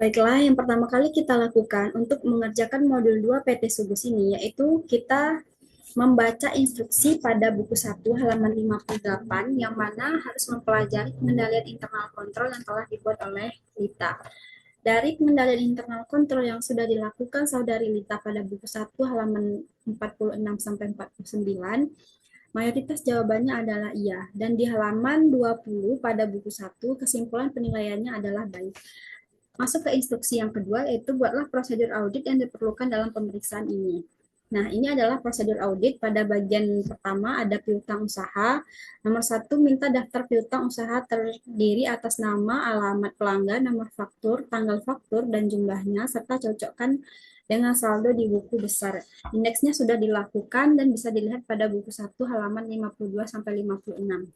Baiklah, yang pertama kali kita lakukan untuk mengerjakan modul 2 PT Subus ini, yaitu kita membaca instruksi pada buku 1 halaman 58, yang mana harus mempelajari pengendalian internal kontrol yang telah dibuat oleh Lita. Dari pengendalian internal kontrol yang sudah dilakukan Saudari Lita pada buku 1 halaman 46 sampai 49, mayoritas jawabannya adalah iya. Dan di halaman 20 pada buku 1, kesimpulan penilaiannya adalah baik. Masuk ke instruksi yang kedua, yaitu buatlah prosedur audit yang diperlukan dalam pemeriksaan ini. Nah, ini adalah prosedur audit. Pada bagian pertama ada piutang usaha. Nomor satu, minta daftar piutang usaha terdiri atas nama, alamat pelanggan, nomor faktur, tanggal faktur, dan jumlahnya, serta cocokkan dengan saldo di buku besar. Indeksnya sudah dilakukan dan bisa dilihat pada buku 1 halaman 52 sampai 56.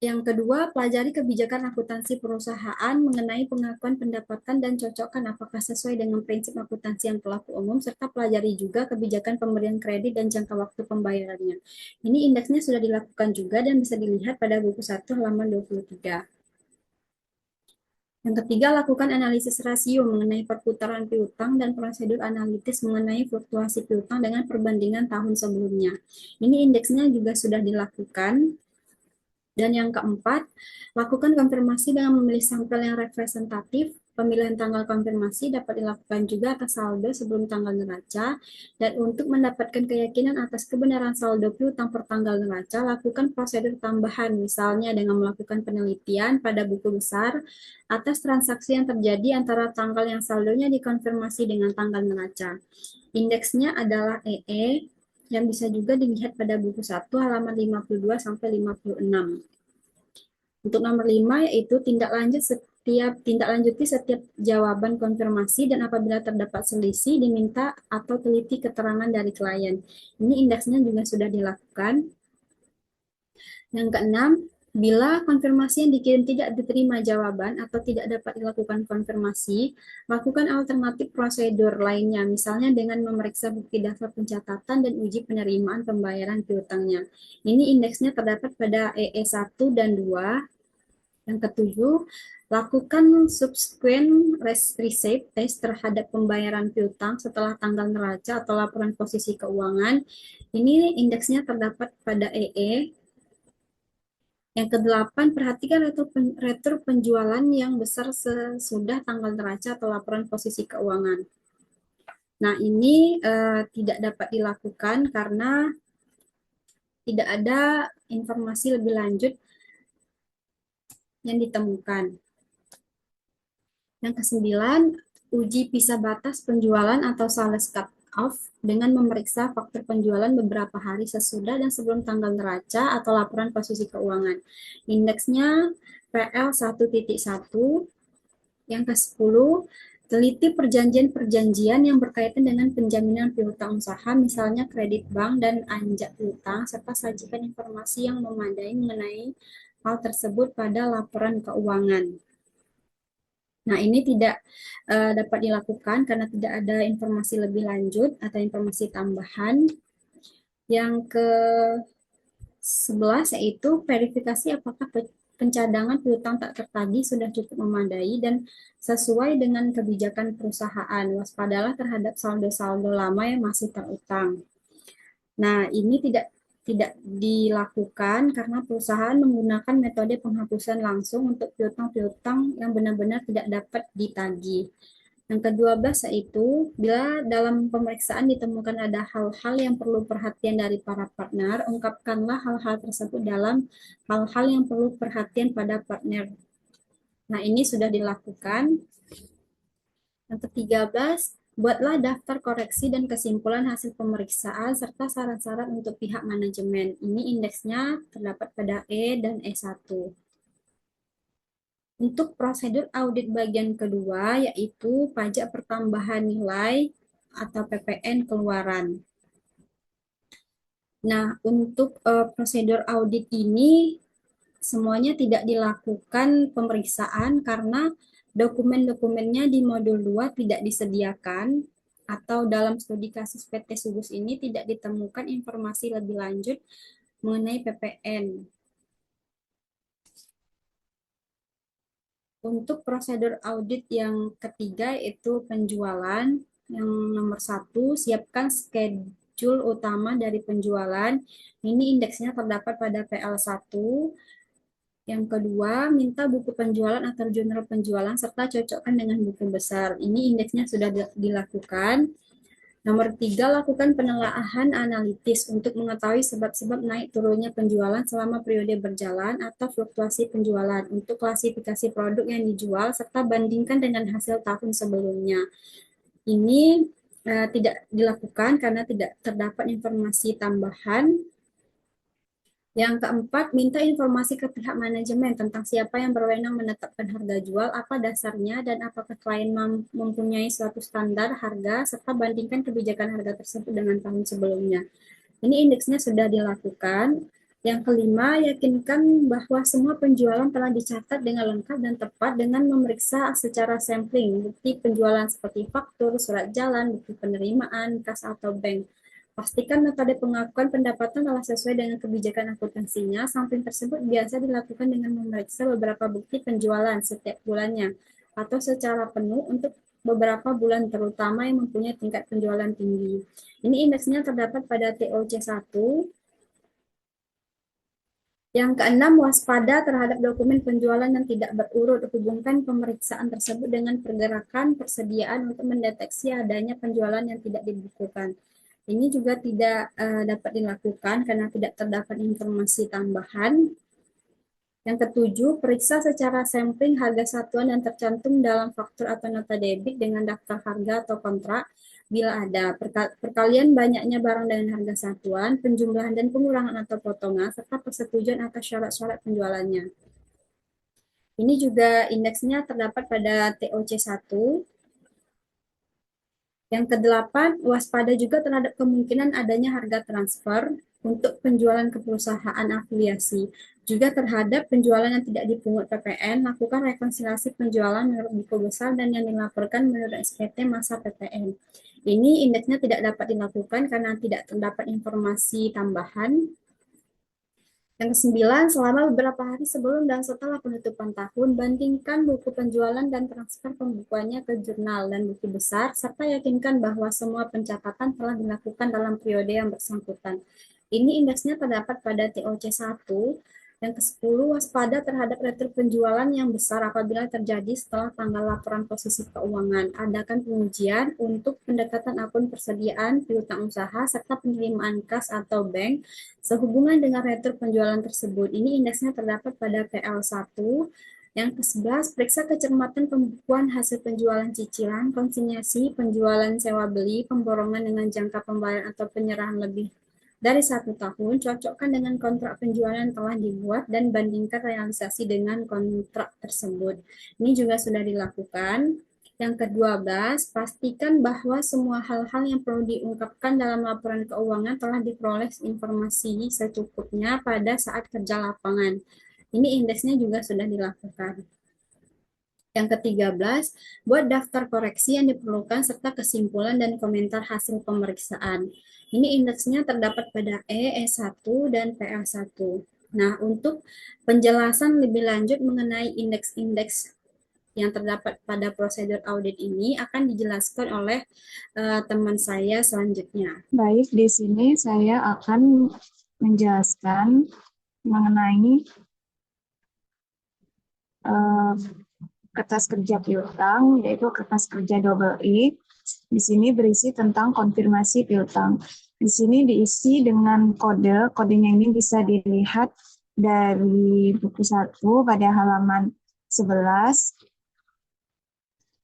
Yang kedua, pelajari kebijakan akuntansi perusahaan mengenai pengakuan pendapatan dan cocokkan apakah sesuai dengan prinsip akuntansi yang berlaku umum, serta pelajari juga kebijakan pemberian kredit dan jangka waktu pembayarannya. Ini indeksnya sudah dilakukan juga dan bisa dilihat pada buku 1 halaman 23. Yang ketiga, lakukan analisis rasio mengenai perputaran piutang dan prosedur analitis mengenai fluktuasi piutang dengan perbandingan tahun sebelumnya. Ini indeksnya juga sudah dilakukan. Dan yang keempat, lakukan konfirmasi dengan memilih sampel yang representatif. Pemilihan tanggal konfirmasi dapat dilakukan juga atas saldo sebelum tanggal neraca. Dan untuk mendapatkan keyakinan atas kebenaran saldo piutang per tanggal neraca, lakukan prosedur tambahan, misalnya dengan melakukan penelitian pada buku besar atas transaksi yang terjadi antara tanggal yang saldonya dikonfirmasi dengan tanggal neraca. Indeksnya adalah EE, yang bisa juga dilihat pada buku 1 halaman 52 sampai 56. Untuk nomor 5 yaitu tindak lanjuti setiap jawaban konfirmasi dan apabila terdapat selisih diminta atau teliti keterangan dari klien. Ini indeksnya juga sudah dilakukan. Yang keenam, bila konfirmasi yang dikirim tidak diterima jawaban atau tidak dapat dilakukan konfirmasi, lakukan alternatif prosedur lainnya, misalnya dengan memeriksa bukti daftar pencatatan dan uji penerimaan pembayaran piutangnya. Ini indeksnya terdapat pada EE1 dan 2. Yang ketujuh, lakukan subsequent receipt test terhadap pembayaran piutang setelah tanggal neraca atau laporan posisi keuangan. Ini indeksnya terdapat pada EE. Yang kedelapan, perhatikan retro penjualan yang besar sesudah tanggal neraca atau laporan posisi keuangan. Nah, ini tidak dapat dilakukan karena tidak ada informasi lebih lanjut yang ditemukan. Yang kesembilan, uji pisah batas penjualan atau sales cut off dengan memeriksa faktur penjualan beberapa hari sesudah dan sebelum tanggal neraca atau laporan posisi keuangan. Indeksnya PL 1.1. Yang ke-10, teliti perjanjian-perjanjian yang berkaitan dengan penjaminan piutang usaha, misalnya kredit bank dan anjak piutang, serta sajikan informasi yang memadai mengenai hal tersebut pada laporan keuangan. Nah, ini tidak dapat dilakukan karena tidak ada informasi lebih lanjut atau informasi tambahan. Yang ke-11 yaitu verifikasi apakah pencadangan piutang tak tertagih sudah cukup memadai dan sesuai dengan kebijakan perusahaan. Waspadalah terhadap saldo-saldo lama yang masih terutang. Nah, ini tidak dilakukan karena perusahaan menggunakan metode penghapusan langsung untuk piutang-piutang yang benar-benar tidak dapat ditagih. Yang ke-12 yaitu bila dalam pemeriksaan ditemukan ada hal-hal yang perlu perhatian dari para partner, ungkapkanlah hal-hal tersebut dalam hal-hal yang perlu perhatian pada partner. Nah, ini sudah dilakukan. Yang ke-13, buatlah daftar koreksi dan kesimpulan hasil pemeriksaan serta saran-saran untuk pihak manajemen. Ini indeksnya terdapat pada E dan E1. Untuk prosedur audit bagian kedua, yaitu pajak pertambahan nilai atau PPN keluaran. Nah, untuk prosedur audit ini semuanya tidak dilakukan pemeriksaan karena dokumen-dokumennya di modul 2 tidak disediakan atau dalam studi kasus PT Subus ini tidak ditemukan informasi lebih lanjut mengenai PPN. Untuk prosedur audit yang ketiga yaitu penjualan. Yang nomor satu, siapkan schedule utama dari penjualan. Ini indeksnya terdapat pada PL1. Yang kedua, minta buku penjualan atau jurnal penjualan serta cocokkan dengan buku besar. Ini indeksnya sudah dilakukan. Nomor tiga, lakukan penelaahan analitis untuk mengetahui sebab-sebab naik turunnya penjualan selama periode berjalan atau fluktuasi penjualan untuk klasifikasi produk yang dijual serta bandingkan dengan hasil tahun sebelumnya. Ini tidak dilakukan karena tidak terdapat informasi tambahan. Yang keempat, minta informasi ke pihak manajemen tentang siapa yang berwenang menetapkan harga jual, apa dasarnya, dan apakah klien mempunyai suatu standar harga, serta bandingkan kebijakan harga tersebut dengan tahun sebelumnya. Ini indeksnya sudah dilakukan. Yang kelima, yakinkan bahwa semua penjualan telah dicatat dengan lengkap dan tepat dengan memeriksa secara sampling bukti penjualan seperti faktur, surat jalan, bukti penerimaan, kas atau bank. Pastikan metode pengakuan pendapatan telah sesuai dengan kebijakan akuntansinya. Sampling tersebut biasa dilakukan dengan memeriksa beberapa bukti penjualan setiap bulannya atau secara penuh untuk beberapa bulan terutama yang mempunyai tingkat penjualan tinggi. Ini indeksnya terdapat pada TOC1. Yang keenam, waspada terhadap dokumen penjualan yang tidak berurut. Hubungkan pemeriksaan tersebut dengan pergerakan persediaan untuk mendeteksi adanya penjualan yang tidak dibukukan. Ini juga tidak dapat dilakukan karena tidak terdapat informasi tambahan. Yang ketujuh, periksa secara sampling harga satuan yang tercantum dalam faktur atau nota debit dengan daftar harga atau kontrak. Bila ada perkalian banyaknya barang dengan harga satuan, penjumlahan dan pengurangan atau potongan, serta persetujuan atas syarat-syarat penjualannya. Ini juga indeksnya terdapat pada TOC1. Yang kedelapan, waspada juga terhadap kemungkinan adanya harga transfer untuk penjualan ke perusahaan afiliasi. Juga terhadap penjualan yang tidak dipungut PPN, lakukan rekonsiliasi penjualan menurut buku besar dan yang dilaporkan menurut SPT masa PPN. Ini indeksnya tidak dapat dilakukan karena tidak terdapat informasi tambahan. Yang kesembilan, selama beberapa hari sebelum dan setelah penutupan tahun, bandingkan buku penjualan dan transfer pembukuannya ke jurnal dan buku besar, serta yakinkan bahwa semua pencatatan telah dilakukan dalam periode yang bersangkutan. Ini indeksnya terdapat pada TOC1. Yang ke-10, waspada terhadap retur penjualan yang besar apabila terjadi setelah tanggal laporan posisi keuangan. Adakan pengujian untuk pendekatan akun persediaan, piutang usaha, serta penerimaan kas atau bank sehubungan dengan retur penjualan tersebut. Ini indeksnya terdapat pada PL1. Yang ke-11, periksa kecermatan pembukuan hasil penjualan cicilan, konsinyasi, penjualan sewa beli, pemborongan dengan jangka pembayaran atau penyerahan lebih dari 1 tahun, cocokkan dengan kontrak penjualan yang telah dibuat dan bandingkan realisasi dengan kontrak tersebut. Ini juga sudah dilakukan. Yang ke-12, pastikan bahwa semua hal-hal yang perlu diungkapkan dalam laporan keuangan telah diperoleh informasi secukupnya pada saat kerja lapangan. Ini indeksnya juga sudah dilakukan. Yang ke-13, buat daftar koreksi yang diperlukan serta kesimpulan dan komentar hasil pemeriksaan. Ini indeksnya terdapat pada E1 dan PA1. Nah, untuk penjelasan lebih lanjut mengenai indeks-indeks yang terdapat pada prosedur audit ini akan dijelaskan oleh teman saya selanjutnya. Baik, di sini saya akan menjelaskan mengenai uh, kertas kerja piutang, yaitu kertas kerja double E. Di sini berisi tentang konfirmasi piutang. Di sini diisi dengan kodenya ini bisa dilihat dari buku 1 pada halaman 11.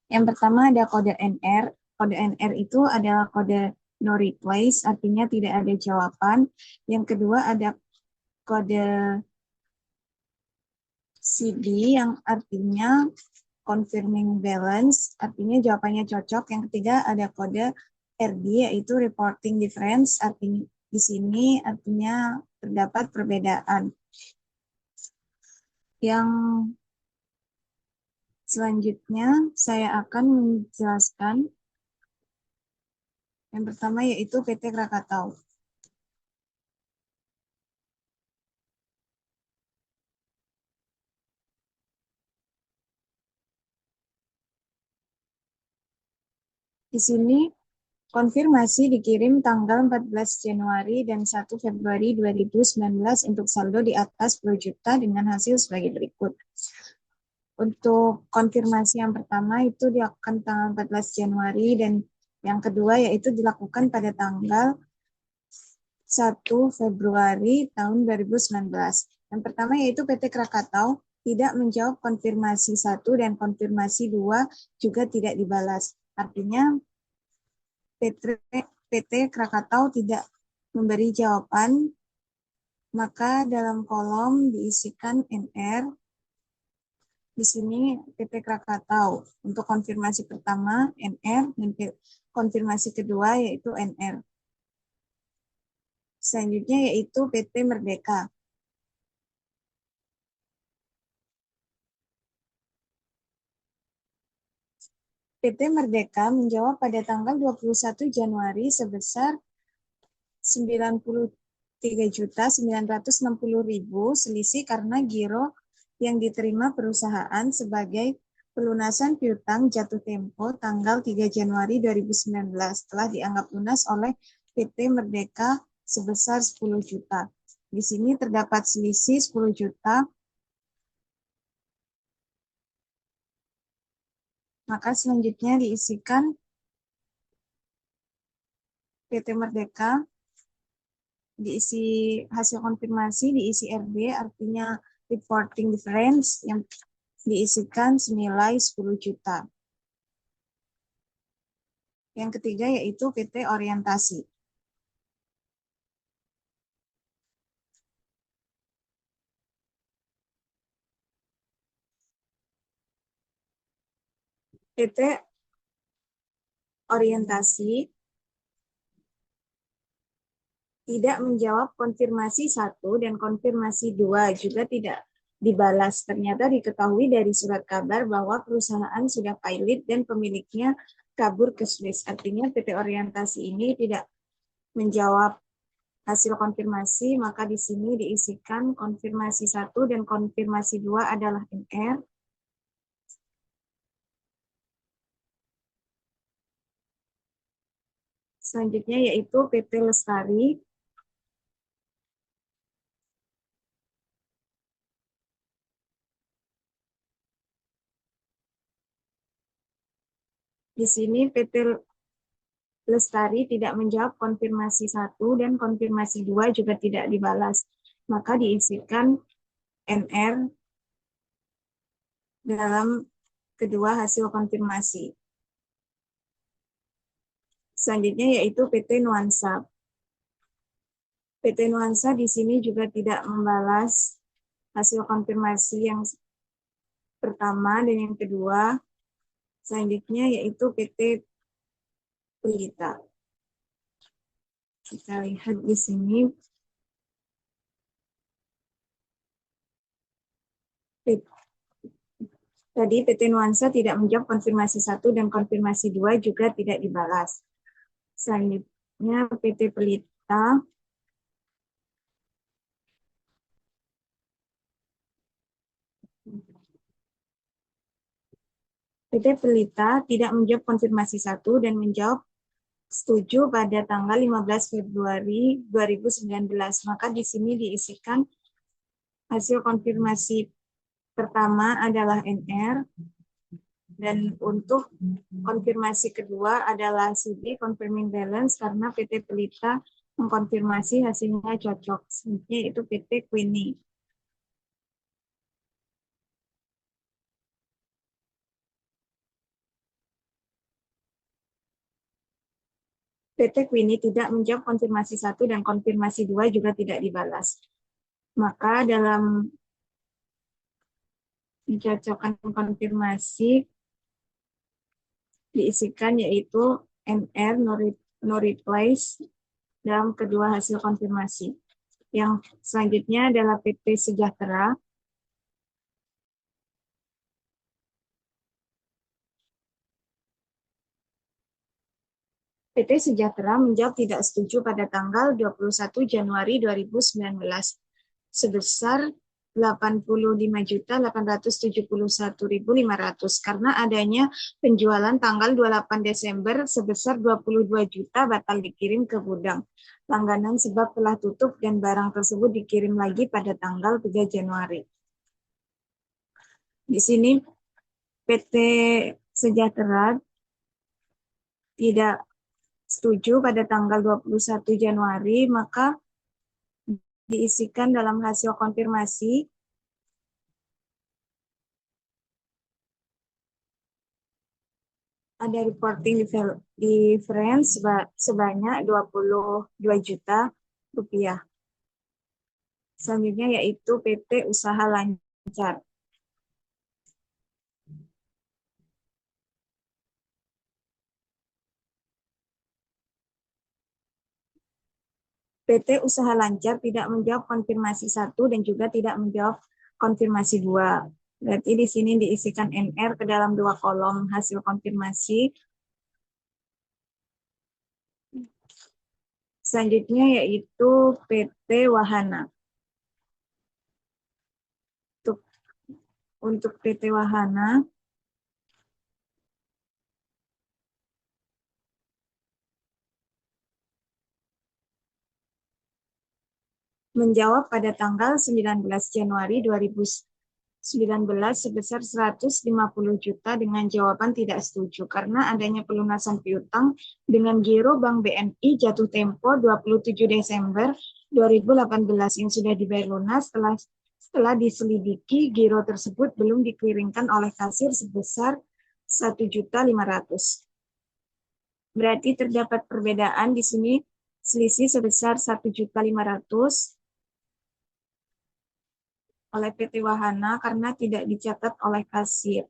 Yang pertama ada kode NR. Kode NR itu adalah kode no replace, artinya tidak ada jawaban. Yang kedua ada kode CD yang artinya confirming balance, artinya jawabannya cocok. Yang ketiga ada kode RD yaitu reporting difference, artinya di sini artinya terdapat perbedaan. Yang selanjutnya saya akan menjelaskan yang pertama yaitu PT Krakatau. Di sini konfirmasi dikirim tanggal 14 Januari dan 1 Februari 2019 untuk saldo di atas 10 juta dengan hasil sebagai berikut. Untuk konfirmasi yang pertama itu dilakukan tanggal 14 Januari dan yang kedua yaitu dilakukan pada tanggal 1 Februari tahun 2019. Yang pertama yaitu PT Krakatau tidak menjawab konfirmasi 1 dan konfirmasi 2 juga tidak dibalas. Artinya PT Krakatau tidak memberi jawaban, maka dalam kolom diisikan NR. Di sini PT Krakatau. Untuk konfirmasi pertama NR dan konfirmasi kedua yaitu NR. Selanjutnya yaitu PT Merdeka. PT Merdeka menjawab pada tanggal 21 Januari sebesar 93.960.000 selisih karena giro yang diterima perusahaan sebagai pelunasan piutang jatuh tempo tanggal 3 Januari 2019 telah dianggap lunas oleh PT Merdeka sebesar 10 juta. Di sini terdapat selisih 10 juta. Maka selanjutnya diisikan PT Merdeka, diisi hasil konfirmasi, diisi RD, artinya reporting difference, yang diisikan senilai 10 juta. Yang ketiga yaitu PT Orientasi. PT Orientasi tidak menjawab konfirmasi 1 dan konfirmasi 2 juga tidak dibalas. Ternyata diketahui dari surat kabar bahwa perusahaan sudah pilot dan pemiliknya kabur ke Swiss. Artinya PT Orientasi ini tidak menjawab hasil konfirmasi, maka di sini diisikan konfirmasi 1 dan konfirmasi 2 adalah NR. Selanjutnya yaitu PT Lestari. Di sini PT Lestari tidak menjawab konfirmasi 1 dan konfirmasi 2 juga tidak dibalas. Maka diisikan NR dalam kedua hasil konfirmasi. Selanjutnya yaitu PT Nuansa. PT Nuansa di sini juga tidak membalas hasil konfirmasi yang pertama dan yang kedua. Selanjutnya yaitu PT Pelita. Kita lihat di sini. Tadi PT Nuansa tidak menjawab konfirmasi 1 dan konfirmasi 2 juga tidak dibalas. Selanjutnya PT Pelita. PT Pelita tidak menjawab konfirmasi 1 dan menjawab setuju pada tanggal 15 Februari 2019. Maka di sini diisikan hasil konfirmasi pertama adalah NR, dan untuk konfirmasi kedua adalah CD, confirming balance, karena PT Pelita mengkonfirmasi hasilnya cocok. Selanjutnya itu PT Queenie. PT Queenie tidak menjawab konfirmasi 1 dan konfirmasi 2 juga tidak dibalas. Maka dalam mencocokkan konfirmasi diisikan yaitu NR no replace dalam kedua hasil konfirmasi. Yang selanjutnya adalah PT Sejahtera. PT Sejahtera menjawab tidak setuju pada tanggal 21 Januari 2019 sebesar 85.871.500 karena adanya penjualan tanggal 28 Desember sebesar 22 juta batal dikirim ke gudang langganan sebab telah tutup dan barang tersebut dikirim lagi pada tanggal 3 Januari. Di sini PT Sejahtera tidak setuju pada tanggal 21 Januari, maka diisikan dalam hasil konfirmasi ada reporting difference sebanyak 22 juta rupiah. Selanjutnya yaitu PT Usaha Lancar. PT Usaha Lancar tidak menjawab konfirmasi 1 dan juga tidak menjawab konfirmasi 2. Berarti di sini diisikan NR ke dalam 2 kolom hasil konfirmasi. Selanjutnya yaitu PT Wahana. Untuk PT Wahana, menjawab pada tanggal 19 Januari 2019 sebesar 150 juta dengan jawaban tidak setuju karena adanya pelunasan piutang dengan giro Bank BNI jatuh tempo 27 Desember 2018 yang sudah dibayar lunas setelah diselidiki giro tersebut belum dikirimkan oleh kasir sebesar 1.500.000. Berarti terdapat perbedaan di sini selisih sebesar 1.500.000 oleh PT Wahana karena tidak dicatat oleh kasir.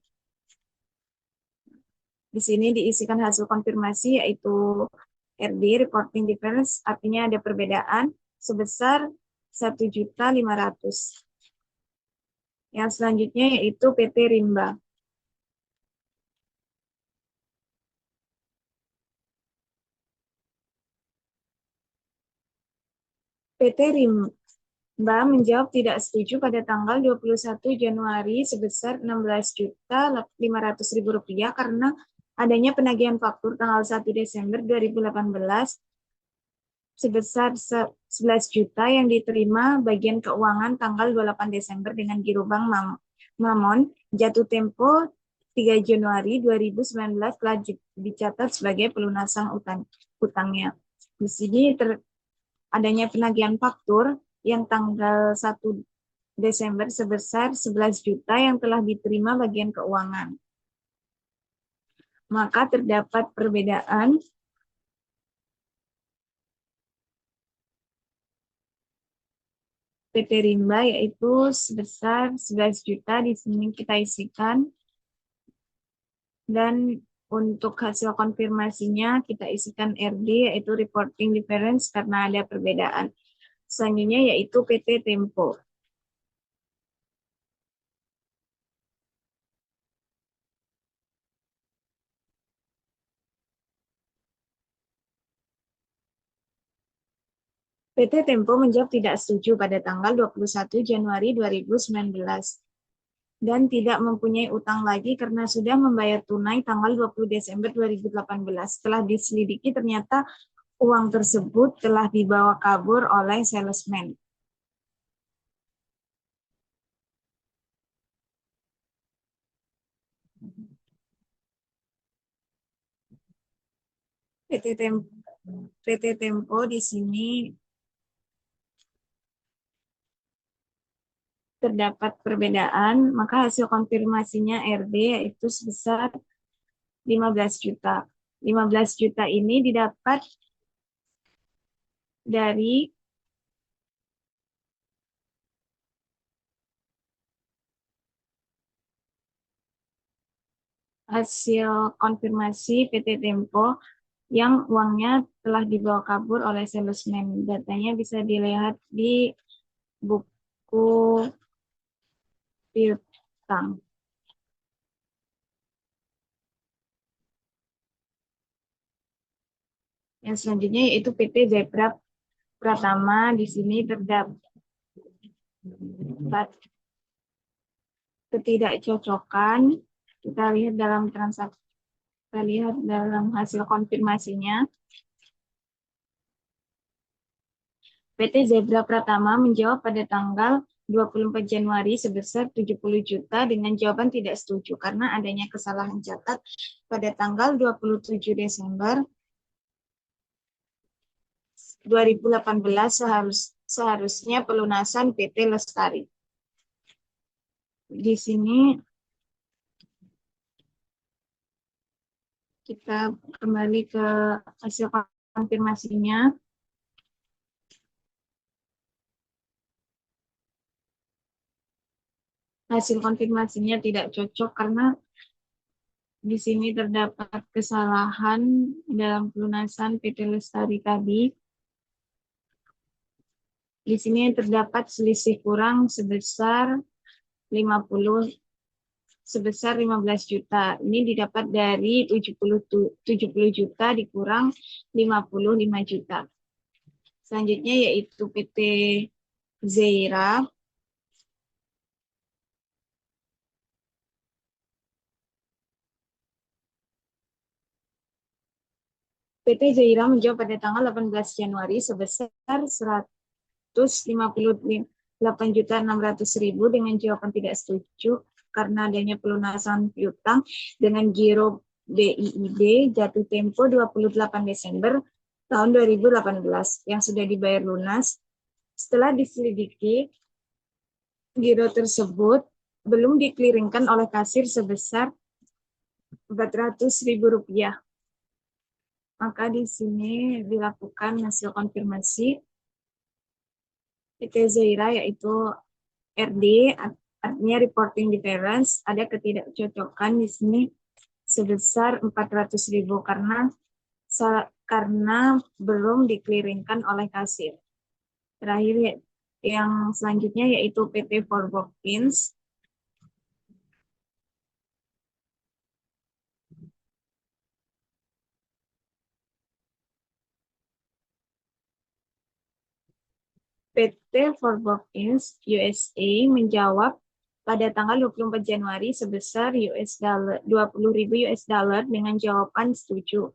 Di sini diisikan hasil konfirmasi yaitu RD, reporting difference, artinya ada perbedaan sebesar 1.500.000. Yang selanjutnya yaitu PT Rimba. PT Rimba menjawab tidak setuju pada tanggal 21 Januari sebesar Rp16.500.000 karena adanya penagihan faktur tanggal 1 Desember 2018 sebesar 11 juta yang diterima bagian keuangan tanggal 28 Desember dengan giro Bank Mamon jatuh tempo 3 Januari 2019 telah dicatat sebagai pelunasan utangnya. Di sini adanya penagihan faktur yang tanggal 1 Desember sebesar 11 juta yang telah diterima bagian keuangan. Maka terdapat perbedaan PT Rimba yaitu sebesar 11 juta di sini kita isikan dan untuk hasil konfirmasinya kita isikan RD yaitu reporting difference karena ada perbedaan. Selanjutnya yaitu PT Tempo. PT Tempo menjawab tidak setuju pada tanggal 21 Januari 2019 dan tidak mempunyai utang lagi karena sudah membayar tunai tanggal 20 Desember 2018. Setelah diselidiki ternyata uang tersebut telah dibawa kabur oleh salesman. PT Tempo di sini terdapat perbedaan, maka hasil konfirmasinya RD yaitu sebesar 15 juta. 15 juta ini didapat dari hasil konfirmasi PT Tempo yang uangnya telah dibawa kabur oleh salesman. Datanya bisa dilihat di buku piutang. Yang selanjutnya yaitu PT Zebra Pratama. Di sini terdapat ketidakcocokan. Kita lihat dalam transaksi, kita lihat dalam hasil konfirmasinya. PT Zebra Pratama menjawab pada tanggal 24 Januari sebesar 70 juta dengan jawaban tidak setuju karena adanya kesalahan catat pada tanggal 27 Desember 2018 seharusnya pelunasan PT Lestari. Di sini kita kembali ke hasil konfirmasinya. Hasil konfirmasinya tidak cocok karena di sini terdapat kesalahan dalam pelunasan PT Lestari tadi. Di sini terdapat selisih kurang sebesar 15 juta. Ini didapat dari 70 juta dikurang 55 juta. Selanjutnya yaitu PT Zeira. PT Zeira menjawab pada tanggal 18 Januari sebesar 158.600.000 dengan jawaban tidak setuju karena adanya pelunasan piutang dengan giro BIID jatuh tempo 28 Desember tahun 2018 yang sudah dibayar lunas. Setelah diselidiki, giro tersebut belum dikliringkan oleh kasir sebesar Rp400.000. Maka di sini dilakukan hasil konfirmasi PT Zeira yaitu RD, artinya reporting difference, ada ketidakcocokan di sini sebesar 400.000 karena belum dikliringkan oleh kasir. Terakhir yang selanjutnya yaitu PT Forbokins. PT Forbokins USA menjawab pada tanggal 24 Januari sebesar $20.000 dengan jawaban setuju.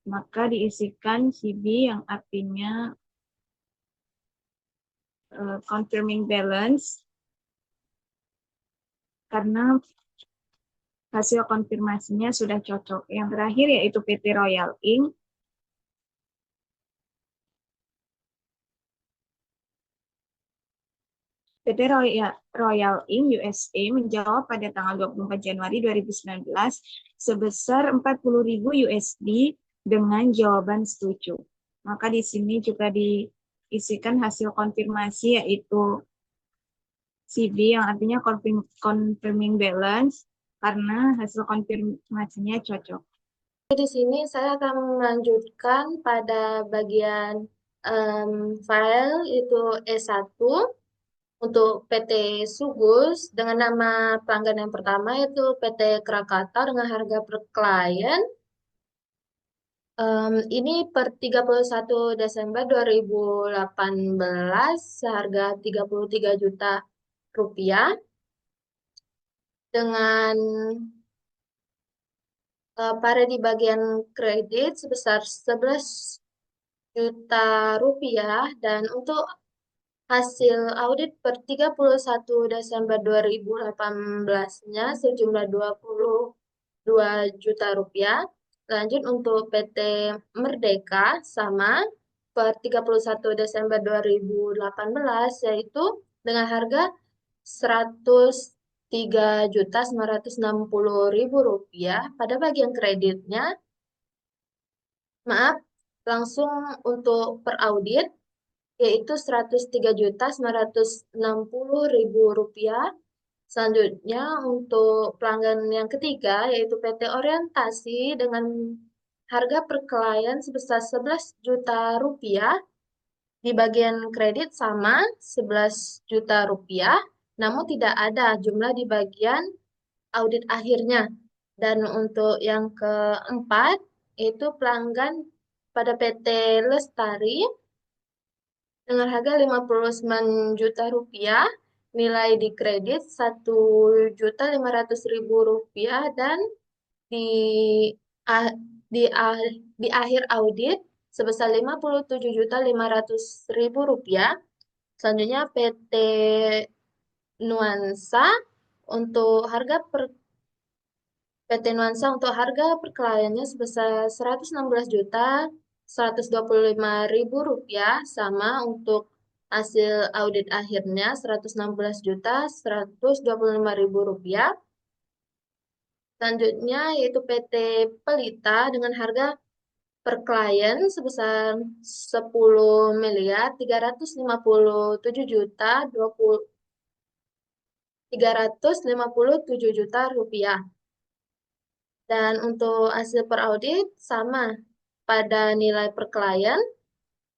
Maka diisikan CB yang artinya confirming balance karena hasil konfirmasinya sudah cocok. Yang terakhir yaitu PT Royal Inc. PT Royal Inc. USA menjawab pada tanggal 24 Januari 2019 sebesar $40.000 dengan jawaban setuju. Maka di sini juga diisikan hasil konfirmasi yaitu CB yang artinya confirming balance karena hasil konfirmasinya cocok. Di sini saya akan melanjutkan pada bagian file itu E1 untuk PT Sugus dengan nama pelanggan yang pertama yaitu PT Krakatau dengan harga per klien. Ini per 31 Desember 2018 seharga 33 juta rupiah dengan pada di bagian kredit sebesar 11 juta rupiah dan untuk hasil audit per 31 Desember 2018-nya sejumlah 22 juta rupiah. Lanjut untuk PT Merdeka sama per 31 Desember 2018 yaitu dengan harga 103.960.000 rupiah. Pada bagian kreditnya, maaf, langsung untuk per audit yaitu 103.960.000 rupiah. Selanjutnya untuk pelanggan yang ketiga yaitu PT Orientasi dengan harga per klien sebesar 11 juta rupiah. Di bagian kredit sama 11 juta rupiah, namun tidak ada jumlah di bagian audit akhirnya. Dan untuk yang keempat itu pelanggan pada PT Lestari dengan harga 59 juta rupiah nilai di kredit Rp1.500.000 dan di ah- di akhir audit sebesar Rp57.500.000. Selanjutnya PT Nuansa untuk harga per PT Nuansa untuk harga per kliennya sebesar Rp116.125.000, sama untuk hasil audit akhirnya Rp116.125.000. Selanjutnya yaitu PT Pelita dengan harga per klien sebesar 10.357.357 juta rupiah. Dan untuk hasil per audit sama pada nilai per klien.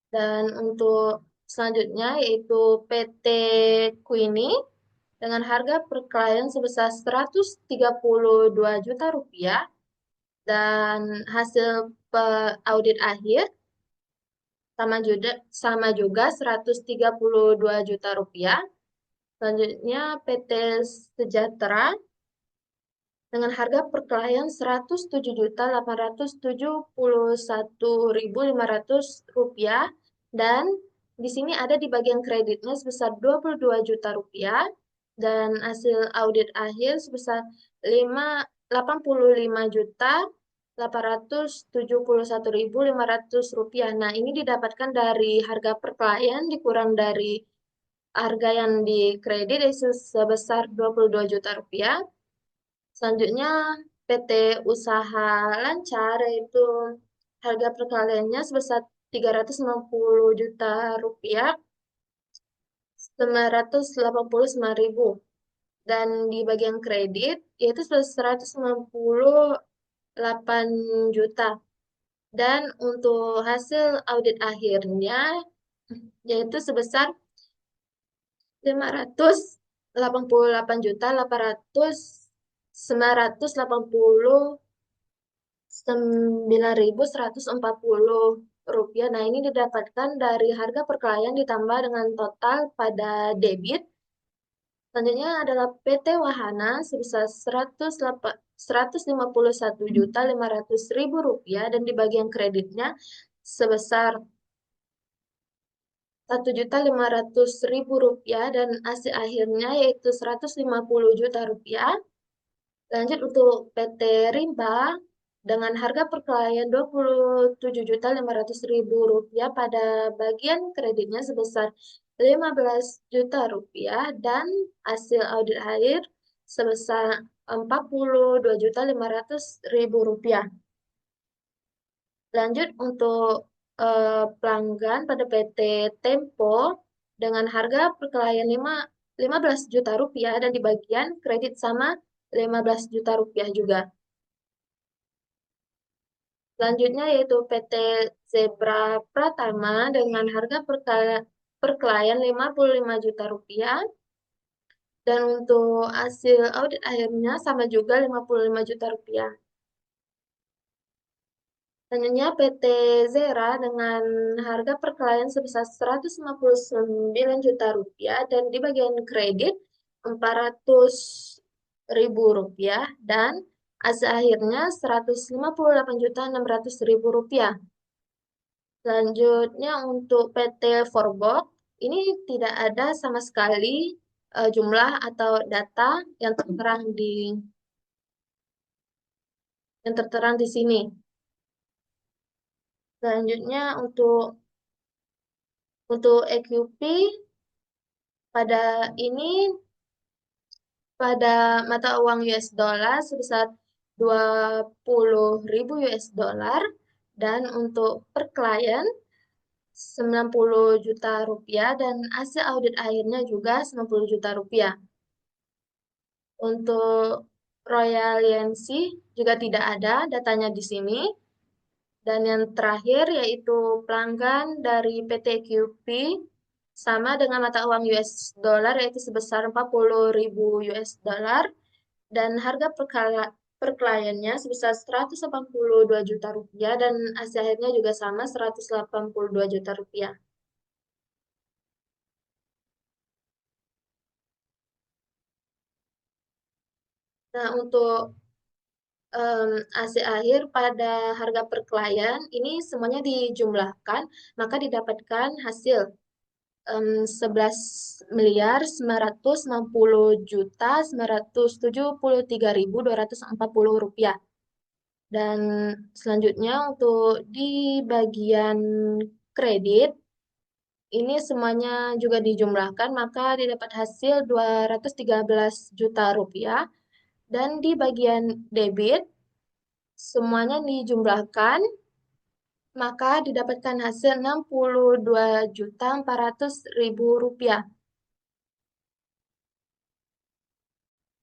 Dan untuk selanjutnya yaitu PT Queenie dengan harga per klien sebesar Rp132 juta. Dan hasil audit akhir sama juga Rp132 juta. Selanjutnya PT Sejahtera dengan harga per klien Rp107.871.500, dan di sini ada di bagian kreditnya sebesar Rp22 juta dan hasil audit akhir sebesar Rp85.871.500. Nah, ini didapatkan dari harga per klien dikurang dari harga yang dikredit yaitu sebesar Rp22 juta. Selanjutnya PT Usaha Lancar yaitu harga per kliennya sebesar Rp390.989.000 dan di bagian kredit yaitu sebesar Rp198 juta. Dan untuk hasil audit akhirnya yaitu sebesar Rp588.999.140. Nah, ini didapatkan dari harga per klien ditambah dengan total pada debit. Selanjutnya adalah PT Wahana sebesar Rp151.500.000 dan di bagian kreditnya sebesar Rp1.500.000 dan hasil akhirnya yaitu Rp150 juta. Lanjut untuk PT Rimba dengan harga per klien Rp27.500.000 pada bagian kreditnya sebesar Rp15 juta dan hasil audit akhir sebesar Rp42.500.000. Lanjut untuk pelanggan pada PT Tempo dengan harga per klien Rp15 juta dan di bagian kredit sama Rp15 juta juga. Selanjutnya yaitu PT Zebra Pratama dengan harga per klien Rp55 juta dan untuk hasil audit akhirnya sama juga Rp55 juta. Selanjutnya PT Zera dengan harga per klien sebesar Rp159 juta dan di bagian kredit Rp400.000 dan hasil akhirnya Rp158.600.000. Selanjutnya untuk PT Forbok ini tidak ada sama sekali jumlah atau data yang tertera di sini. Selanjutnya untuk EQP pada mata uang US dollar sebesar $20.000 dan untuk per klien Rp90 juta dan hasil audit akhirnya juga Rp90 juta. Untuk royaliansi juga tidak ada datanya di sini. Dan yang terakhir yaitu pelanggan dari PT QP sama dengan mata uang US dollar yaitu sebesar $40.000 dan harga per kliennya sebesar Rp182 juta dan hasil akhirnya juga sama Rp182 juta. Nah, untuk hasil akhir pada harga per klien ini semuanya dijumlahkan, maka didapatkan hasil 11.960.973.240 rupiah. Dan selanjutnya untuk di bagian kredit, ini semuanya juga dijumlahkan, maka didapat hasil 213 juta rupiah. Dan di bagian debit, semuanya dijumlahkan, maka didapatkan hasil 62.400.000 rupiah.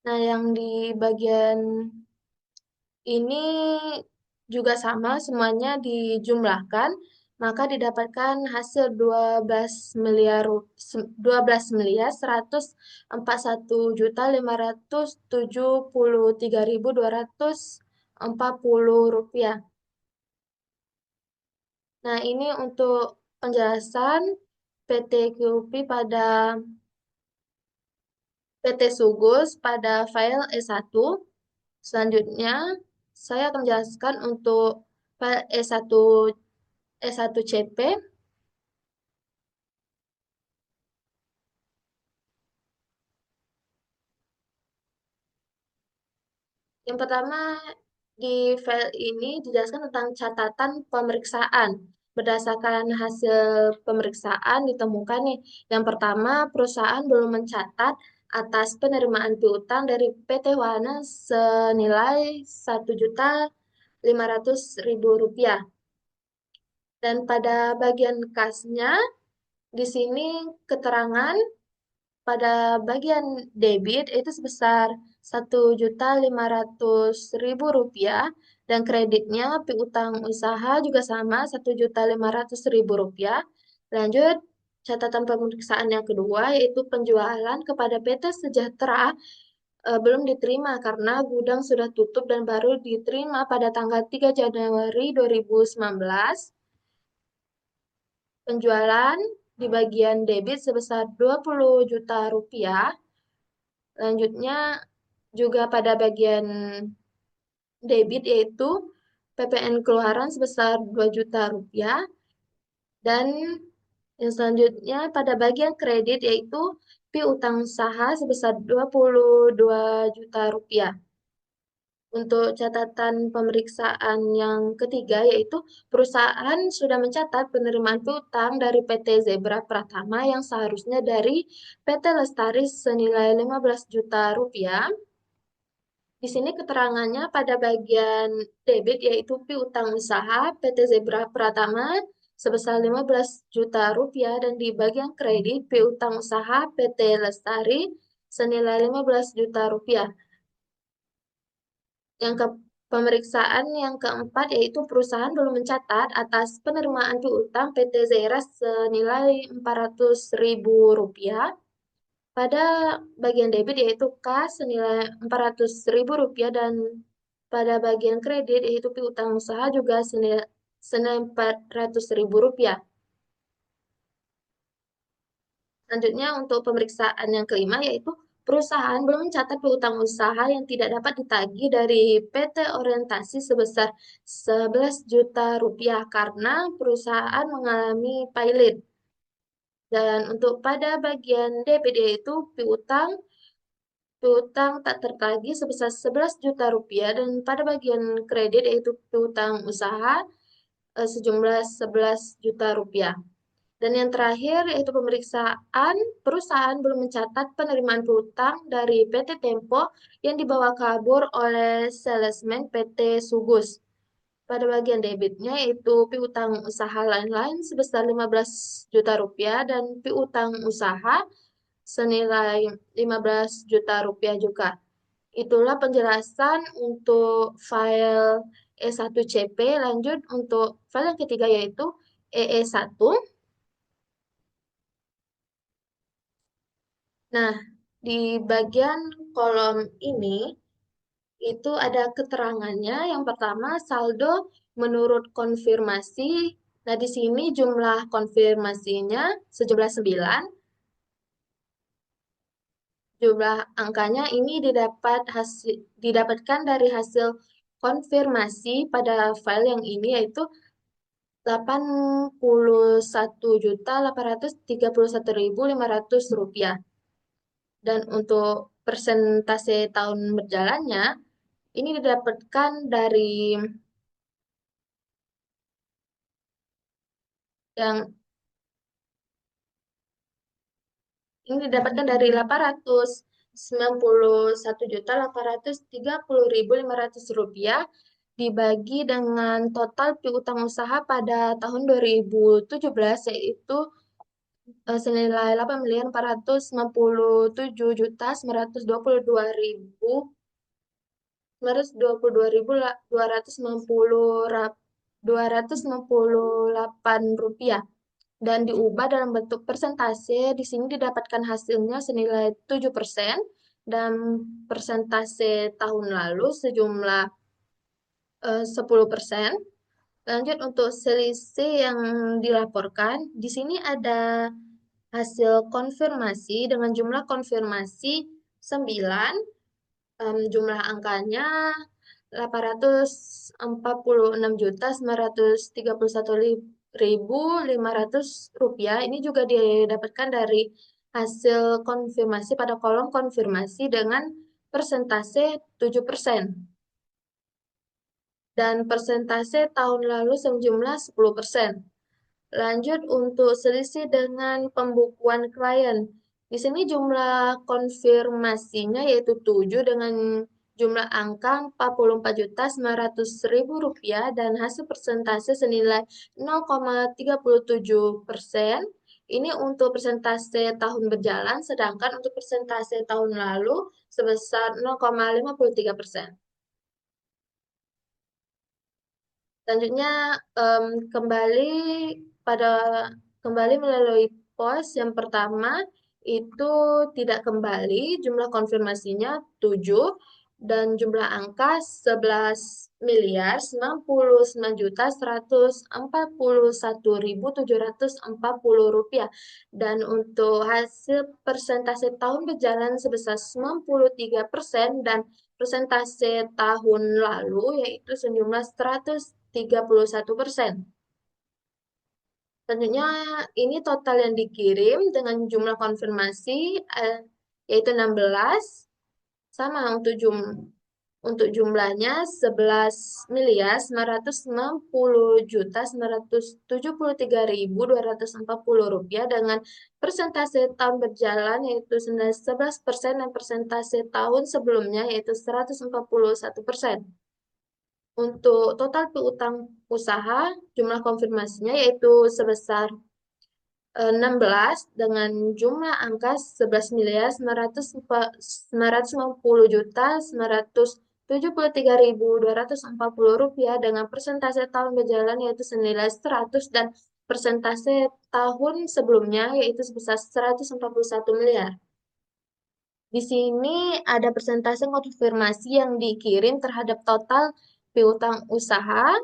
Nah, yang di bagian ini juga sama, semuanya dijumlahkan, maka didapatkan hasil 12.141.573.240 rupiah. Nah, ini untuk penjelasan PT QP pada PT Sugus pada file E1. Selanjutnya, saya akan menjelaskan untuk file E1CP. Yang pertama, di file ini dijelaskan tentang catatan pemeriksaan. Berdasarkan hasil pemeriksaan ditemukan nih, yang pertama perusahaan belum mencatat atas penerimaan piutang dari PT Wana senilai 1.500.000 rupiah. Dan pada bagian kasnya, di sini keterangan pada bagian debit itu sebesar 1.500.000 rupiah dan kreditnya piutang usaha juga sama 1.500.000 rupiah. Lanjut, catatan pemeriksaan yang kedua yaitu penjualan kepada PT Sejahtera belum diterima karena gudang sudah tutup dan baru diterima pada tanggal 3 Januari 2019. Penjualan di bagian debit sebesar 20 juta rupiah. Selanjutnya juga pada bagian debit yaitu PPN keluaran sebesar 2 juta rupiah. Dan yang selanjutnya pada bagian kredit yaitu piutang usaha sebesar 22 juta rupiah. Untuk catatan pemeriksaan yang ketiga yaitu perusahaan sudah mencatat penerimaan piutang dari PT Zebra Pratama yang seharusnya dari PT Lestari senilai 15 juta rupiah. Di sini keterangannya pada bagian debit yaitu piutang usaha PT Zebra Pratama sebesar 15 juta rupiah dan di bagian kredit piutang usaha PT Lestari senilai 15 juta rupiah. Yang pemeriksaan yang keempat yaitu perusahaan belum mencatat atas penerimaan piutang PT Zera senilai 400.000 rupiah. Pada bagian debit yaitu kas senilai 400.000 rupiah dan pada bagian kredit yaitu piutang usaha juga senilai 400.000 rupiah. Selanjutnya untuk pemeriksaan yang kelima yaitu perusahaan belum mencatat piutang usaha yang tidak dapat ditagih dari PT Orientasi sebesar 11 juta rupiah karena perusahaan mengalami pilot. Dan untuk pada bagian debit yaitu piutang tak tertagih sebesar 11 juta rupiah dan pada bagian kredit yaitu piutang usaha sejumlah 11 juta rupiah. Dan yang terakhir yaitu pemeriksaan perusahaan belum mencatat penerimaan piutang dari PT Tempo yang dibawa kabur oleh salesman PT Sugus. Pada bagian debitnya yaitu piutang usaha lain-lain sebesar 15 juta rupiah dan piutang usaha senilai 15 juta rupiah juga. Itulah penjelasan untuk file E1CP. Lanjut untuk file yang ketiga yaitu EE1. Nah, di bagian kolom ini itu ada keterangannya. Yang pertama, saldo menurut konfirmasi. Nah, di sini jumlah konfirmasinya sejumlah 9. Jumlah angkanya ini didapatkan dari hasil konfirmasi pada file yang ini, yaitu 81.831.500 rupiah. Dan untuk persentase tahun berjalannya, ini didapatkan dari yang ini didapatkan dari 891.830.500 rupiah dibagi dengan total piutang usaha pada tahun 2017, yaitu senilai 8.922.298 rupiah, dan diubah dalam bentuk persentase. Di sini didapatkan hasilnya senilai 7% dan persentase tahun lalu sejumlah 10%. Lanjut untuk selisih yang dilaporkan, di sini ada hasil konfirmasi dengan jumlah konfirmasi 9, jumlah angkanya 846.931.500 rupiah. Ini juga didapatkan dari hasil konfirmasi pada kolom konfirmasi dengan persentase 7%. Dan persentase tahun lalu sejumlah 10%. Lanjut untuk selisih dengan pembukuan klien. Di sini jumlah konfirmasinya yaitu 7 dengan jumlah angka 44.900.000 rupiah dan hasil persentase senilai 0,37%. Ini untuk persentase tahun berjalan, sedangkan untuk persentase tahun lalu sebesar 0,53%. Selanjutnya kembali melalui pos yang pertama itu tidak kembali, jumlah konfirmasinya 7 dan jumlah angka 11.99.141.740 rupiah, dan untuk hasil persentase tahun berjalan sebesar 93% dan persentase tahun lalu yaitu sejumlah 131%. Selanjutnya ini total yang dikirim dengan jumlah konfirmasi yaitu 16, sama untuk jumlahnya 11.960.973.240 rupiah dengan persentase tahun berjalan yaitu 11% dan persentase tahun sebelumnya yaitu 141%. Untuk total piutang usaha, jumlah konfirmasinya yaitu sebesar 16 dengan jumlah angka 11.990.973.240 rupiah dengan persentase tahun berjalan yaitu senilai 100 dan persentase tahun sebelumnya yaitu sebesar 141 miliar. Di sini ada persentase konfirmasi yang dikirim terhadap total piutang usaha,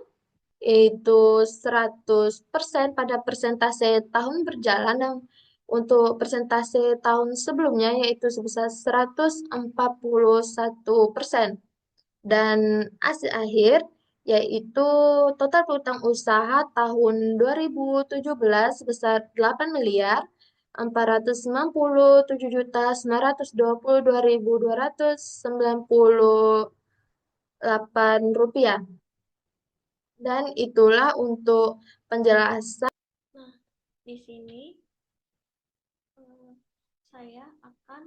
yaitu 100% pada persentase tahun berjalan, dan untuk persentase tahun sebelumnya yaitu sebesar 141%. Dan hasil akhir yaitu total piutang usaha tahun 2017 sebesar 8.497.922.298 rupiah. Dan itulah untuk penjelasan. Nah, di sini saya akan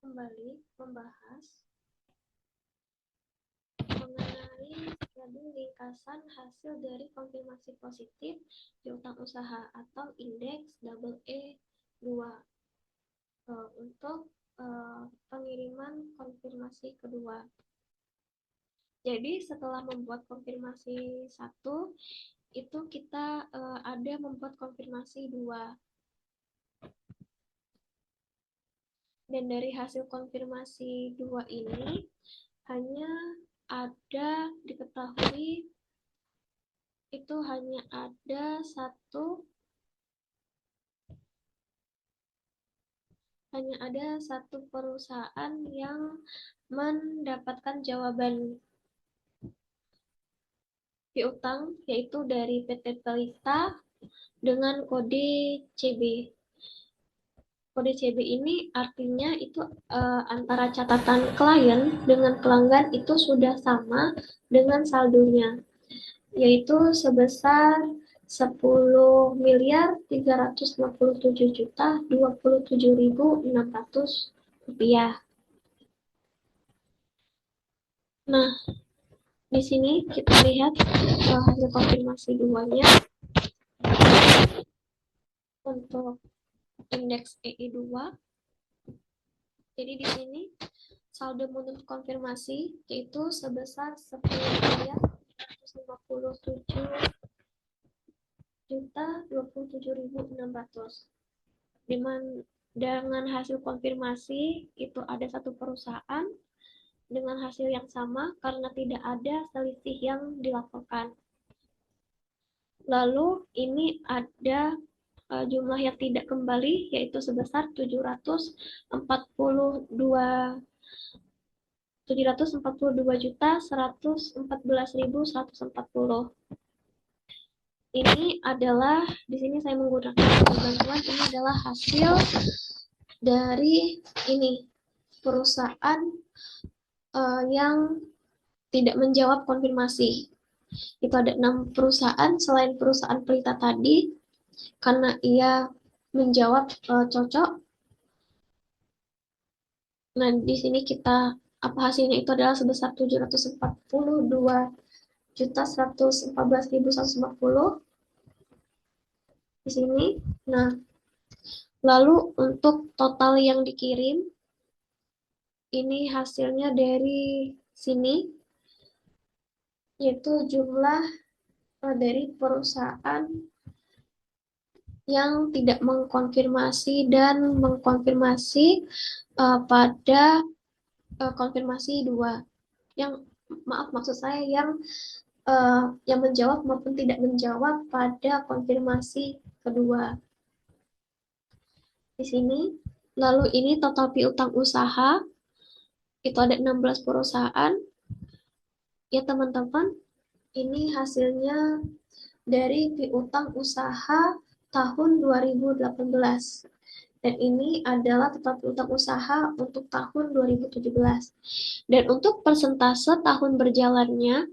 kembali membahas mengenai schedule ringkasan hasil dari konfirmasi positif piutang usaha atau indeks EE2 untuk pengiriman konfirmasi kedua. Jadi setelah membuat konfirmasi 1, itu kita ada membuat konfirmasi 2. Dan dari hasil konfirmasi 2 ini hanya ada diketahui itu hanya ada 1 hanya ada satu perusahaan yang mendapatkan jawaban piutang, yaitu dari PT Pelita dengan kode CB. Kode CB ini artinya itu antara catatan klien dengan pelanggan itu sudah sama dengan saldonya, yaitu sebesar 10.357.027.027.600 rupiah. Nah, di sini kita lihat hasil konfirmasi duanya untuk indeks EI2. Jadi di sini saldo menurut konfirmasi yaitu sebesar 10.157.027.600. Dengan hasil konfirmasi itu ada satu perusahaan dengan hasil yang sama karena tidak ada selisih yang dilaporkan. Lalu ini ada jumlah yang tidak kembali yaitu sebesar 742.114.140. Ini adalah, di sini saya menggunakan bantuan, ini adalah hasil dari ini perusahaan yang tidak menjawab konfirmasi. Itu ada 6 perusahaan selain perusahaan Pelita tadi, karena ia menjawab cocok. Nah, di sini kita hasilnya itu adalah sebesar 742.114.140 di sini. Nah, lalu untuk total yang dikirim ini hasilnya dari sini, yaitu jumlah dari perusahaan yang tidak mengkonfirmasi dan mengkonfirmasi pada konfirmasi 2. Yang maksud saya yang menjawab maupun tidak menjawab pada konfirmasi kedua. Di sini, lalu ini total piutang usaha itu ada 16 perusahaan. Ya teman-teman, ini hasilnya dari piutang usaha tahun 2018. Dan ini adalah total piutang usaha untuk tahun 2017. Dan untuk persentase tahun berjalannya,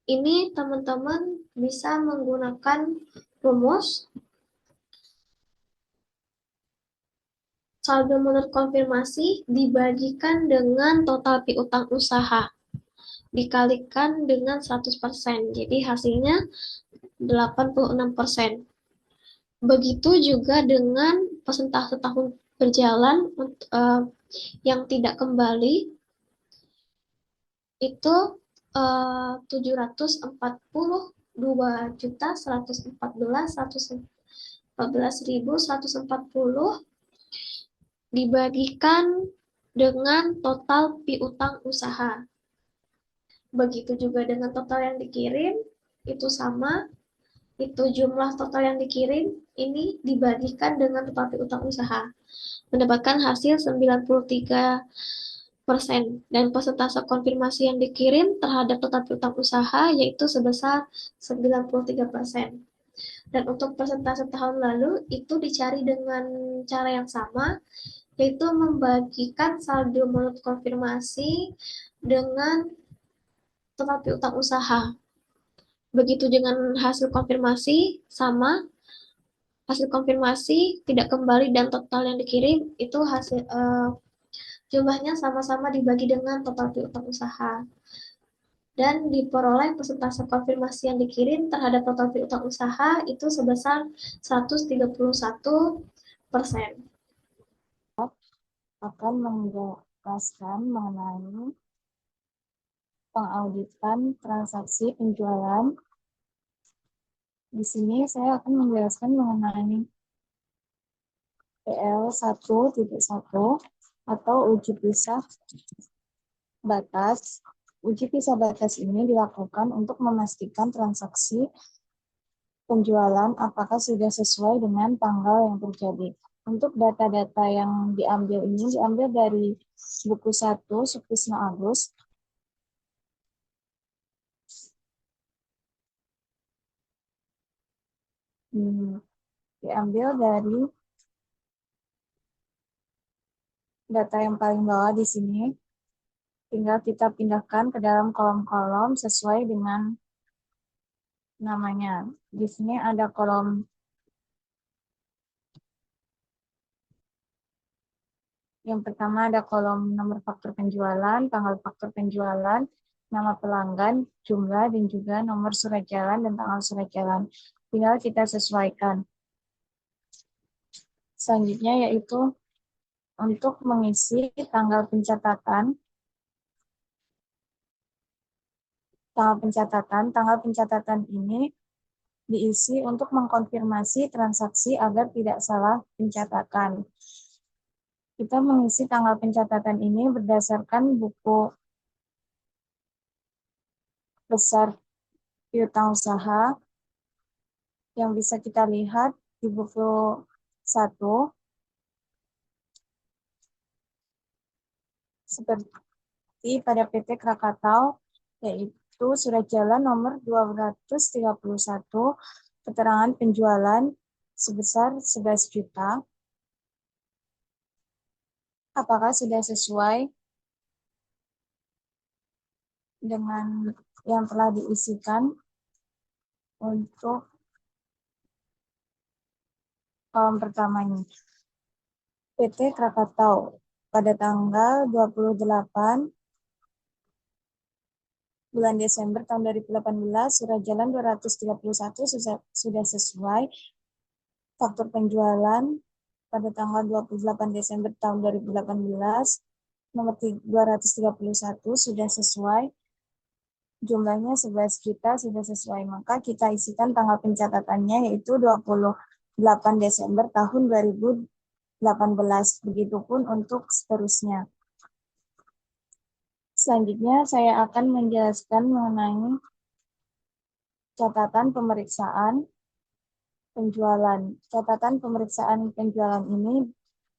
ini teman-teman bisa menggunakan rumus saldo menurut konfirmasi dibagikan dengan total piutang usaha dikalikan dengan 100%. Jadi hasilnya 86%. Begitu juga dengan persentase tahun berjalan yang tidak kembali itu 742.114.140 dibagikan dengan total piutang usaha. Begitu juga dengan total yang dikirim, itu sama. Itu jumlah total yang dikirim, ini dibagikan dengan total piutang usaha. Mendapatkan hasil 93%. Dan persentase konfirmasi yang dikirim terhadap total piutang usaha yaitu sebesar 93%. Dan untuk persentase tahun lalu itu dicari dengan cara yang sama, yaitu membagikan saldo menurut konfirmasi dengan total piutang usaha. Begitu dengan hasil konfirmasi sama, hasil konfirmasi tidak kembali dan total yang dikirim itu hasil jumlahnya sama-sama dibagi dengan total piutang usaha. Dan diperoleh persentase konfirmasi yang dikirim terhadap total piutang usaha itu sebesar 131%. Akan menjelaskan mengenai pengauditan transaksi penjualan. Di sini saya akan menjelaskan mengenai PL 1.1 atau uji pisah batas. Uji pisah batas ini dilakukan untuk memastikan transaksi penjualan apakah sudah sesuai dengan tanggal yang terjadi. Untuk data-data yang diambil ini diambil dari buku 1 Suktisno Agus. Diambil dari data yang paling bawah di sini. Tinggal kita pindahkan ke dalam kolom-kolom sesuai dengan namanya. Di sini ada kolom yang pertama, ada kolom nomor faktur penjualan, tanggal faktur penjualan, nama pelanggan, jumlah, dan juga nomor surat jalan dan tanggal surat jalan. Tinggal kita sesuaikan. Selanjutnya yaitu untuk mengisi tanggal pencatatan. Tanggal pencatatan ini diisi untuk mengkonfirmasi transaksi agar tidak salah pencatatan. Kita mengisi tanggal pencatatan ini berdasarkan buku besar piutang usaha yang bisa kita lihat di buku 1 seperti pada PT Krakatau, yaitu surat jalan nomor 231, keterangan penjualan sebesar 11 juta. Apakah sudah sesuai dengan yang telah diisikan untuk kolom pertamanya? PT Krakatau pada tanggal 28 bulan Desember tahun 2018, surat jalan 231 sudah sesuai. Faktur penjualan pada tanggal 28 Desember tahun 2018, nomor 231 sudah sesuai. Jumlahnya 11 juta sudah sesuai. Maka kita isikan tanggal pencatatannya yaitu 28 Desember tahun 2018. Begitupun untuk seterusnya. Selanjutnya saya akan menjelaskan mengenai catatan pemeriksaan penjualan. Catatan pemeriksaan penjualan ini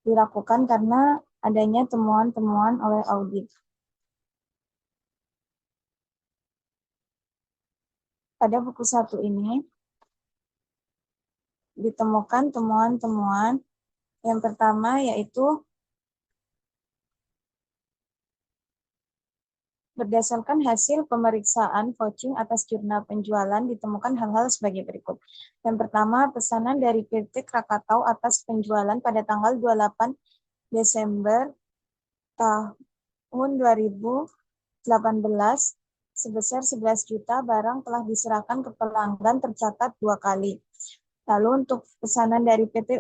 dilakukan karena adanya temuan-temuan oleh audit. Pada buku 1 ini ditemukan temuan-temuan. Yang pertama yaitu berdasarkan hasil pemeriksaan vouching atas jurnal penjualan ditemukan hal-hal sebagai berikut. Yang pertama, pesanan dari PT Krakatau atas penjualan pada tanggal 28 Desember tahun 2018 sebesar 11 juta barang telah diserahkan ke pelanggan tercatat 2 kali. Lalu untuk pesanan dari PT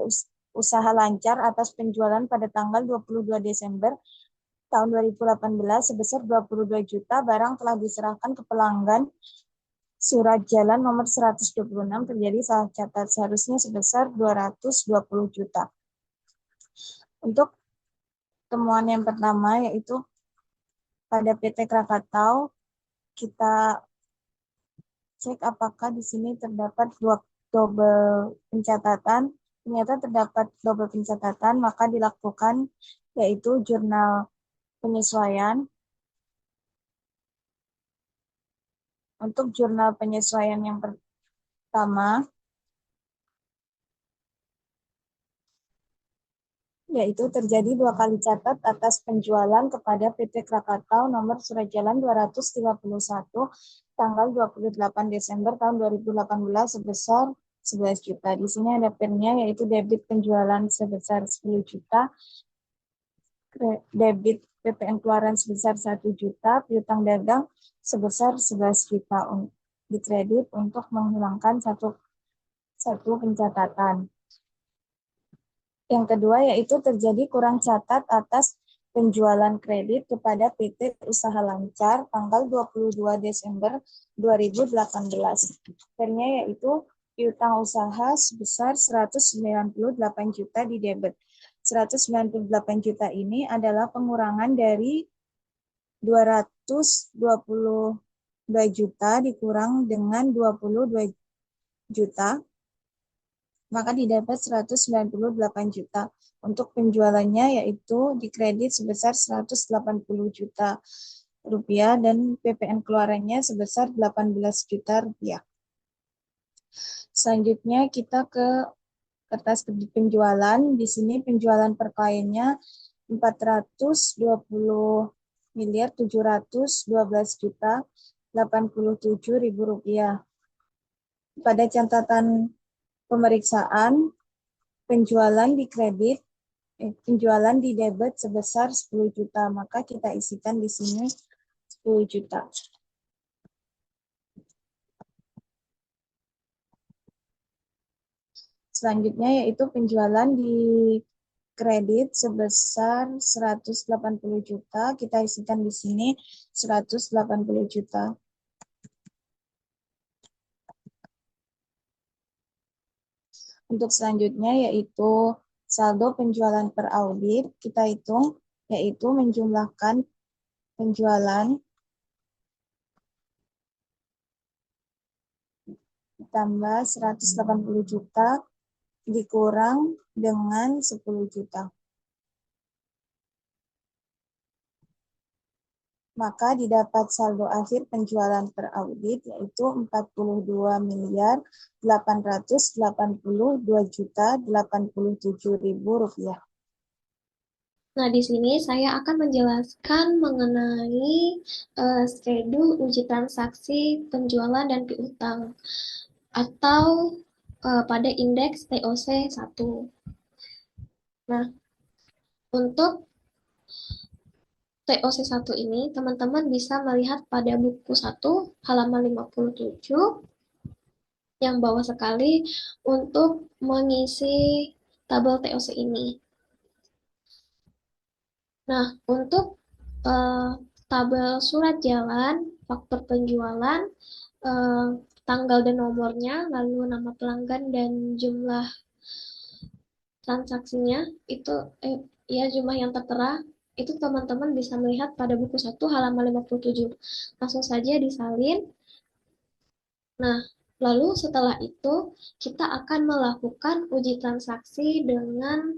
Usaha Lancar atas penjualan pada tanggal 22 Desember tahun 2018 sebesar 22 juta barang telah diserahkan ke pelanggan. Surat jalan nomor 126 terjadi salah catat, seharusnya sebesar 220 juta. Untuk temuan yang pertama yaitu pada PT Krakatau, kita cek apakah di sini terdapat double pencatatan. Ternyata terdapat double pencatatan, maka dilakukan yaitu jurnal penyesuaian. Untuk jurnal penyesuaian yang pertama, yaitu terjadi 2 kali catat atas penjualan kepada PT Krakatau nomor surat jalan 231 tanggal 28 Desember tahun 2018 sebesar 11 juta. Di sini ada PIN-nya yaitu debit penjualan sebesar 10 juta, debit PPN keluaran sebesar 1 juta, piutang dagang sebesar 11 juta dikredit untuk menghilangkan satu pencatatan. Yang kedua yaitu terjadi kurang catat atas penjualan kredit kepada PT Usaha Lancar tanggal 22 Desember 2018. PIN-nya yaitu piutang usaha sebesar 198 juta di debit. 198 juta ini adalah pengurangan dari 222 juta dikurang dengan 22 juta. maka didapat 198 juta. Untuk penjualannya yaitu dikredit sebesar 180 juta rupiah dan PPN keluarannya sebesar 18 juta rupiah. Selanjutnya kita ke kertas penjualan. Di sini penjualan per kliennya 420.712.087.000 rupiah. Pada catatan pemeriksaan, penjualan dikredit, penjualan di debit sebesar 10 juta, maka kita isikan di sini 10 juta. Selanjutnya yaitu penjualan di kredit sebesar 180 juta, kita isikan di sini 180 juta. Untuk selanjutnya yaitu saldo penjualan per audit, kita hitung yaitu menjumlahkan penjualan ditambah 180 juta dikurang dengan 10 juta. Maka didapat saldo akhir penjualan per audit yaitu 42.882.087.000 rupiah. Nah, di sini saya akan menjelaskan mengenai schedule uji transaksi penjualan dan piutang atau pada indeks TOC 1. Nah, untuk TOC 1 ini, teman-teman bisa melihat pada buku 1 halaman 57 yang bawah sekali untuk mengisi tabel TOC ini. Nah, untuk tabel surat jalan, faktur penjualan, tanggal dan nomornya, lalu nama pelanggan dan jumlah transaksinya, itu ya jumlah yang tertera, itu teman-teman bisa melihat pada buku 1 halaman 57. Langsung saja disalin. Nah, lalu setelah itu kita akan melakukan uji transaksi dengan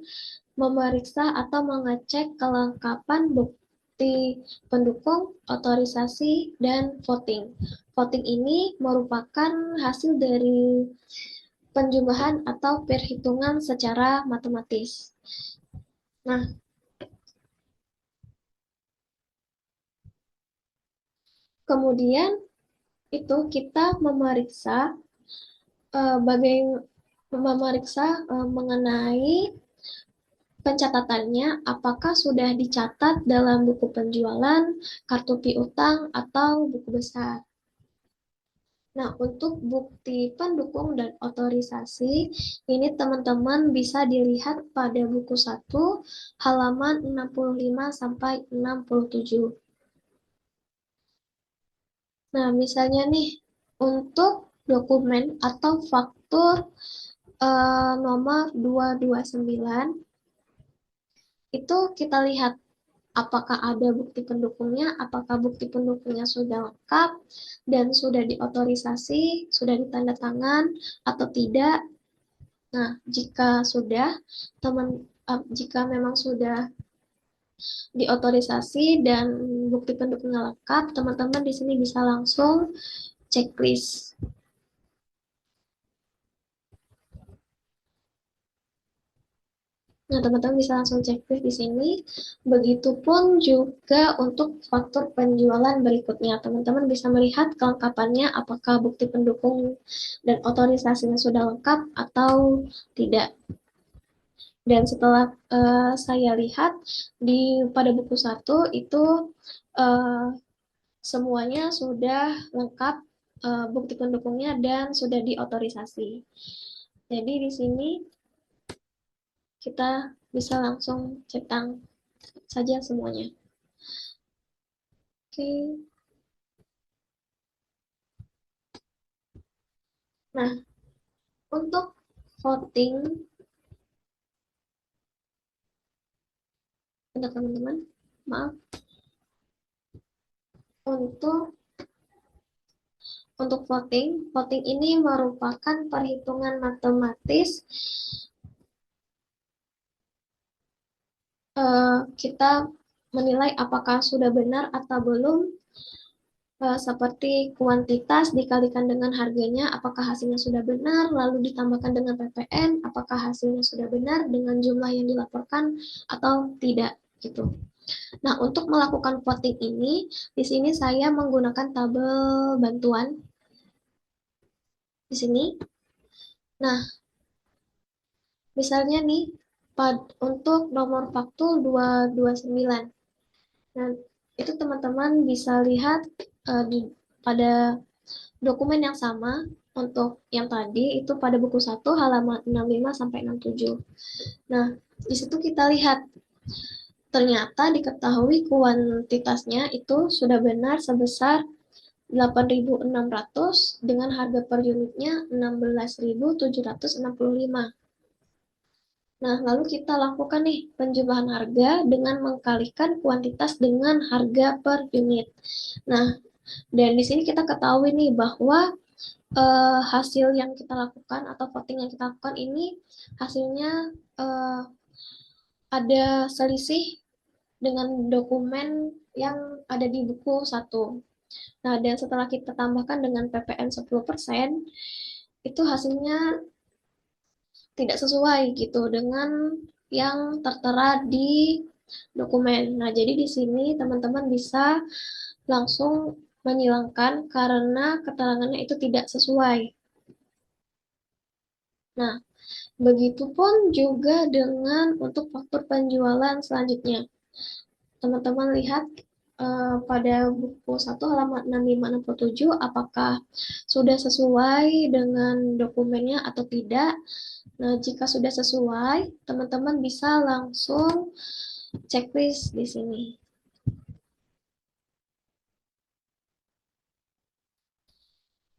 memeriksa atau mengecek kelengkapan bukti pendukung, otorisasi, dan voting. Voting ini merupakan hasil dari penjumlahan atau perhitungan secara matematis. Nah, kemudian itu kita memeriksa mengenai pencatatannya, apakah sudah dicatat dalam buku penjualan, kartu piutang, atau buku besar. Nah, untuk bukti pendukung dan otorisasi, ini teman-teman bisa dilihat pada buku 1, halaman 65 sampai 67. Nah, misalnya nih, untuk dokumen atau faktur nomor 229, itu kita lihat apakah ada bukti pendukungnya, apakah bukti pendukungnya sudah lengkap dan sudah diotorisasi, sudah ditanda tangan atau tidak. Nah, jika sudah, jika memang sudah diotorisasi dan bukti pendukungnya lengkap, teman-teman di sini bisa langsung checklist. Nah, teman-teman bisa langsung checklist di sini. Begitupun juga untuk faktur penjualan berikutnya. Teman-teman bisa melihat kelengkapannya, apakah bukti pendukung dan otorisasinya sudah lengkap atau tidak. Dan setelah saya lihat pada buku 1 itu semuanya sudah lengkap bukti pendukungnya dan sudah diotorisasi. Jadi di sini kita bisa langsung centang saja semuanya. Oke. Nah, untuk voting, untuk teman-teman, maaf. Untuk untuk voting, voting ini merupakan perhitungan matematis kita menilai apakah sudah benar atau belum, seperti kuantitas dikalikan dengan harganya, apakah hasilnya sudah benar, lalu ditambahkan dengan PPN, apakah hasilnya sudah benar dengan jumlah yang dilaporkan atau tidak, gitu. Nah, untuk melakukan voting ini, di sini saya menggunakan tabel bantuan di sini. Nah, misalnya nih, untuk nomor faktul 229. Nah, itu teman-teman bisa lihat pada dokumen yang sama untuk yang tadi itu pada buku 1 halaman 65 sampai 67. Nah, di situ kita lihat ternyata diketahui kuantitasnya itu sudah benar sebesar 8.600 dengan harga per unitnya 16.765. Nah, lalu kita lakukan nih penjumlahan harga dengan mengkalikan kuantitas dengan harga per unit. Nah, dan di sini kita ketahui nih bahwa hasil yang kita lakukan atau voting yang kita lakukan ini hasilnya ada selisih dengan dokumen yang ada di buku 1. Nah, dan setelah kita tambahkan dengan PPN 10%, itu hasilnya tidak sesuai gitu dengan yang tertera di dokumen. Nah, jadi di sini teman-teman bisa langsung menghilangkan karena keterangannya itu tidak sesuai. Nah, begitupun juga dengan untuk faktur penjualan selanjutnya. Teman-teman lihat pada buku 1 halaman 65-67 apakah sudah sesuai dengan dokumennya atau tidak. Nah, jika sudah sesuai, teman-teman bisa langsung checklist di sini.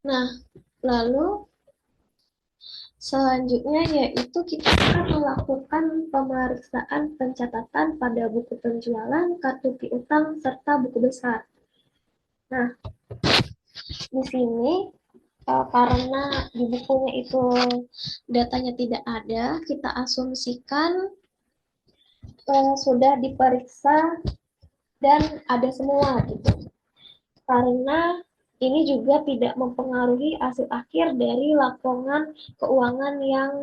Nah, lalu selanjutnya yaitu kita akan melakukan pemeriksaan pencatatan pada buku penjualan, kartu piutang, serta buku besar. Nah, di sini karena di bukunya itu datanya tidak ada, kita asumsikan sudah diperiksa dan ada semua gitu. Karena ini juga tidak mempengaruhi hasil akhir dari laporan keuangan yang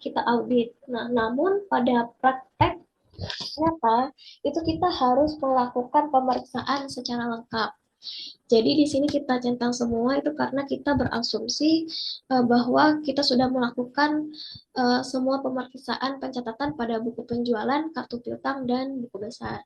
kita audit. Nah, namun pada praktek nyata itu kita harus melakukan pemeriksaan secara lengkap. Jadi di sini kita centang semua itu karena kita berasumsi bahwa kita sudah melakukan semua pemeriksaan pencatatan pada buku penjualan, kartu piutang, dan buku besar.